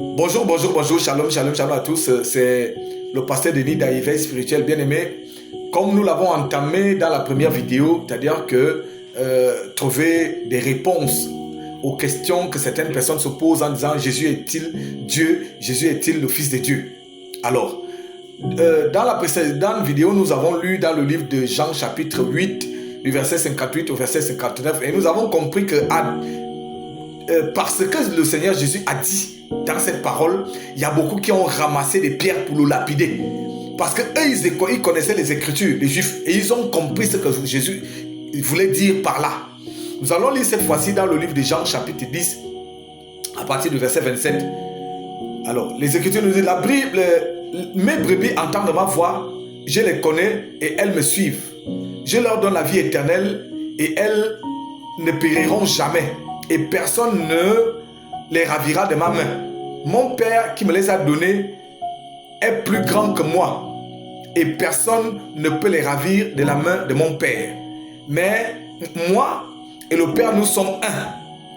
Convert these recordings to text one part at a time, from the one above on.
Bonjour, bonjour, bonjour, shalom, shalom, shalom à tous. C'est le pasteur Denis d'Aïveil spirituel bien-aimé. Comme nous l'avons entamé dans la première vidéo, c'est-à-dire que trouver des réponses aux questions que certaines personnes se posent en disant Jésus est-il Dieu? Jésus est-il le Fils de Dieu? Alors, dans la précédente vidéo, nous avons lu dans le livre de Jean chapitre 8, du verset 58 au verset 59, et nous avons compris que parce que le Seigneur Jésus a dit dans cette parole, il y a beaucoup qui ont ramassé des pierres pour le lapider. Parce que eux, ils connaissaient les Écritures, les Juifs, et ils ont compris ce que Jésus voulait dire par là. Nous allons lire cette fois-ci dans le livre de Jean chapitre 10, à partir du verset 27. Alors, les Écritures nous disent, mes brebis entendent ma voix, je les connais et elles me suivent. Je leur donne la vie éternelle et elles ne périront jamais. Et personne ne les ravira de ma main. Mon Père qui me les a donnés est plus grand que moi. Et personne ne peut les ravir de la main de mon Père. Mais moi et le Père, nous sommes un.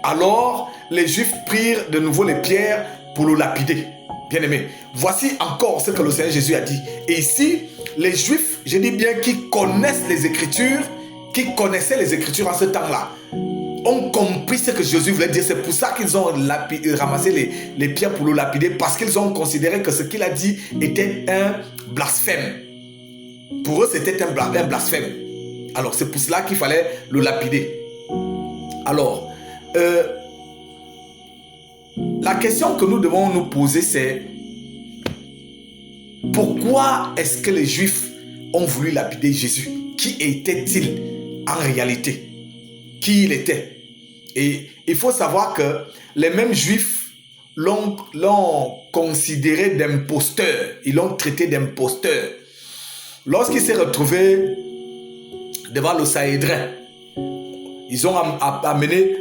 Alors, les Juifs prirent de nouveau les pierres pour le lapider. Bien-aimés, voici encore ce que le Seigneur Jésus a dit. Et ici, les Juifs, je dis bien, qui connaissent les Écritures, qui connaissaient les Écritures en ce temps-là, ont compris ce que Jésus voulait dire. C'est pour ça qu'ils ont ramassé les pierres pour le lapider, parce qu'ils ont considéré que ce qu'il a dit était un blasphème. Pour eux, c'était un blasphème. Alors, c'est pour cela qu'il fallait le lapider. Alors, la question que nous devons nous poser, c'est pourquoi est-ce que les Juifs ont voulu lapider Jésus? Qui était-il en réalité? Qui il était? Et il faut savoir que les mêmes Juifs l'ont considéré d'imposteur. Ils l'ont traité d'imposteur. Lorsqu'il s'est retrouvé devant le Sanhédrin, ils ont amené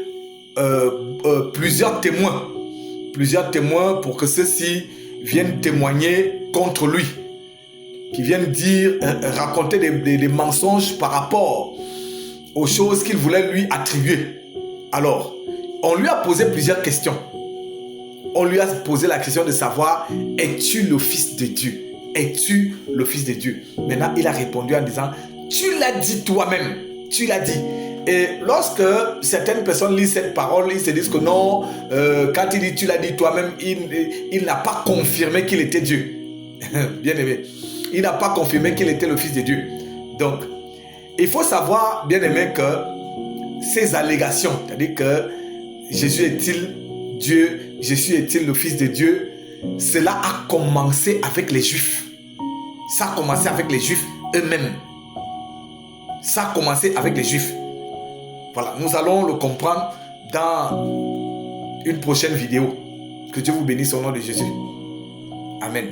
plusieurs témoins pour que ceux-ci viennent témoigner contre lui, qui viennent raconter des mensonges par rapport aux choses qu'il voulait lui attribuer. Alors, on lui a posé plusieurs questions. On lui a posé la question de savoir, es-tu le Fils de Dieu? Es-tu le Fils de Dieu? Maintenant, il a répondu en disant, tu l'as dit toi-même. Tu l'as dit. Et lorsque certaines personnes lisent cette parole, ils se disent que non, quand il dit tu l'as dit toi-même, il n'a pas confirmé qu'il était Dieu. Bien aimé. Il n'a pas confirmé qu'il était le Fils de Dieu. Donc, il faut savoir, bien aimé, que ces allégations, c'est-à-dire que Jésus est-il Dieu, Jésus est-il le Fils de Dieu, cela a commencé avec les Juifs. Ça a commencé avec les Juifs eux-mêmes. Ça a commencé avec les Juifs. Voilà, nous allons le comprendre dans une prochaine vidéo. Que Dieu vous bénisse au nom de Jésus. Amen.